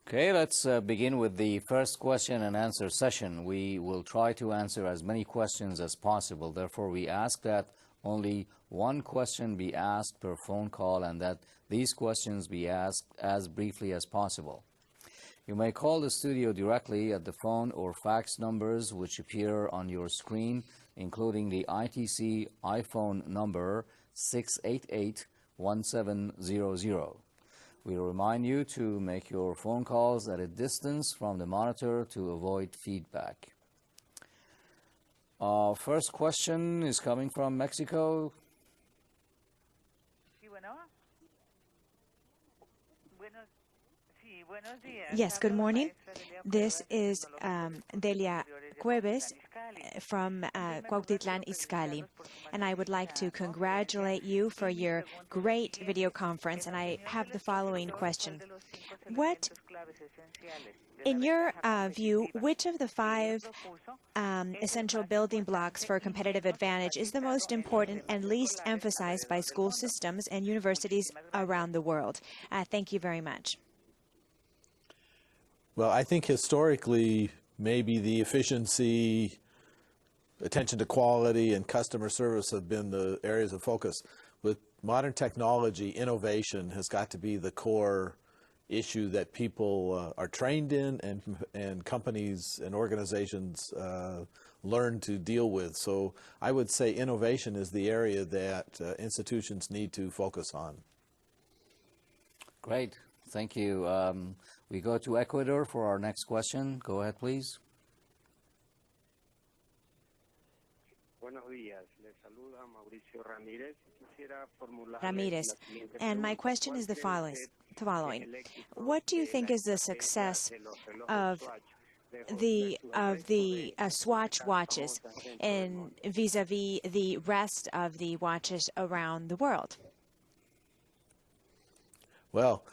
Okay, let's begin with the first question and answer session. We will try to answer as many questions as possible. Therefore, we ask that only one question be asked per phone call and that these questions be asked as briefly as possible. You may call the studio directly at the phone or fax numbers which appear on your screen, including the ITC iPhone number 688-1700. We remind you to make your phone calls at a distance from the monitor to avoid feedback. First question is coming from Mexico. Yes, good morning. This is Delia Cueves from Cuautitlán Izcalli, and I would like to congratulate you for your great video conference, and I have the following question. In your view, which of the 5 essential building blocks for competitive advantage is the most important and least emphasized by school systems and universities around the world? Thank you very much. Well, I think historically, maybe the efficiency, attention to quality, and customer service have been the areas of focus. With modern technology, innovation has got to be the core issue that people are trained in and companies and organizations learn to deal with. So I would say innovation is the area that institutions need to focus on. Great. Thank you. We go to Ecuador for our next question. Go ahead, please. Ramírez, and my question is the following. What do you think is the success of the Swatch watches and vis-a-vis the rest of the watches around the world? Well,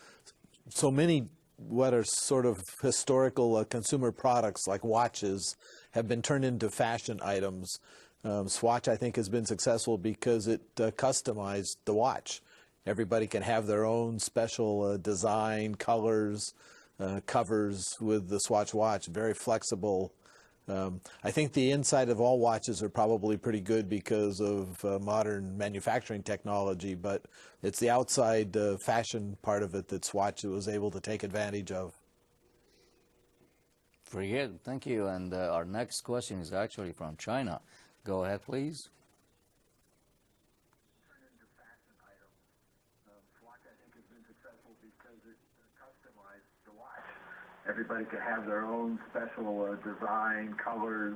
so many what are sort of historical consumer products like watches have been turned into fashion items. Swatch, I think, has been successful because it customized the watch. Everybody can have their own special design, colors, covers with the Swatch watch, very flexible. I think the inside of all watches are probably pretty good because of modern manufacturing technology, but it's the outside fashion part of it that Swatch was able to take advantage of. Very good. Thank you. And our next question is actually from China. Go ahead, please. Everybody could have their own special design, colors,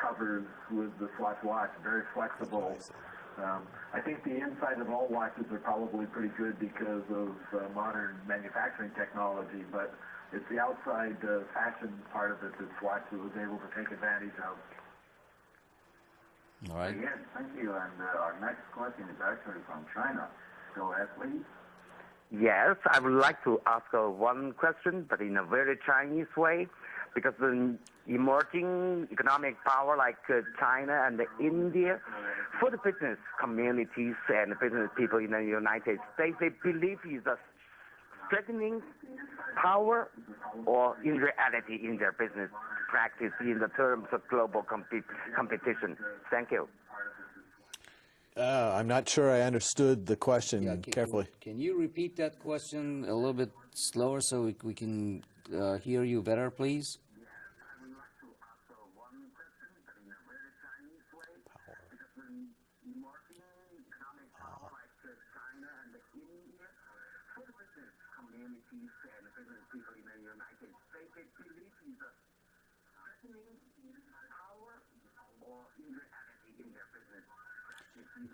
covers with the Swatch watch, very flexible. I think the inside of all watches are probably pretty good because of modern manufacturing technology, but it's the outside fashion part of it that Swatch was able to take advantage of. All right. Yes, thank you. And our next question is actually from China. Go ahead, please. Yes, I would like to ask one question, but in a very Chinese way, because the emerging economic power like China and India, for the business communities and business people in the United States, they believe is a strengthening power or in reality in their business practice in the terms of global competition. Thank you. I'm not sure I understood the question carefully. Can you repeat that question a little bit slower so we can hear you better, please?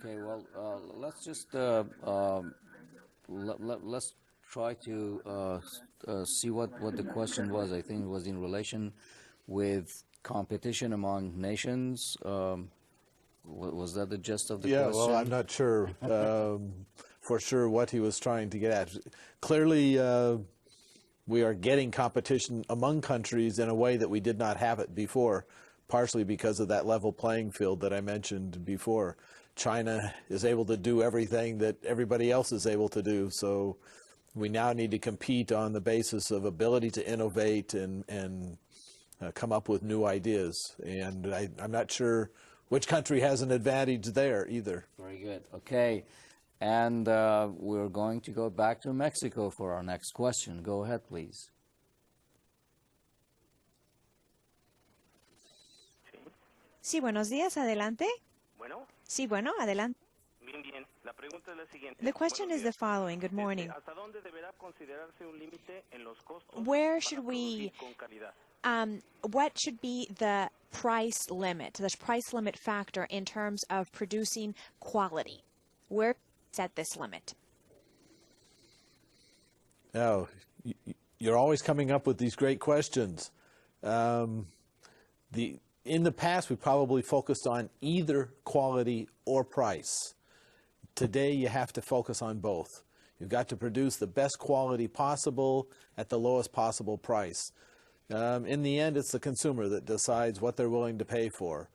Okay, well, let's just let's try to see what the question was. I think it was in relation with competition among nations. Was that the gist of the question? Yeah, well, I'm not sure for sure what he was trying to get at. Clearly, we are getting competition among countries in a way that we did not have it before, partially because of that level playing field that I mentioned before. China is able to do everything that everybody else is able to do, so We now need to compete on the basis of ability to innovate and come up with new ideas. And I'm not sure which country has an advantage there either. Very good. Okay. And we're going to go back to Mexico for our next question. Go ahead, please. Sí, buenos días. Adelante. Bueno. Sí, bueno, adelante. Bien, bien. La pregunta es la siguiente. The question is the following. Good morning. ¿Hasta dónde deberá considerarse un límite en los costos Where para should we, producir con calidad? what should be the price limit factor in terms of producing quality? Where set this limit? Oh, you're always coming up with these great questions. In the past, we probably focused on either quality or price. Today, you have to focus on both. You've got to produce the best quality possible at the lowest possible price. In the end, it's the consumer that decides what they're willing to pay for.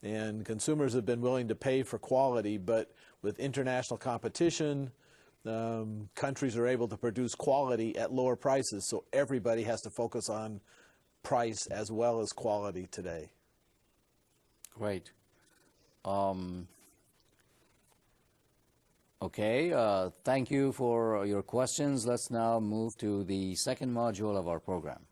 And consumers have been willing to pay for quality, but with international competition, countries are able to produce quality at lower prices, so everybody has to focus on price as well as quality today. Great. Okay, thank you for your questions. Let's now move to the second module of our program.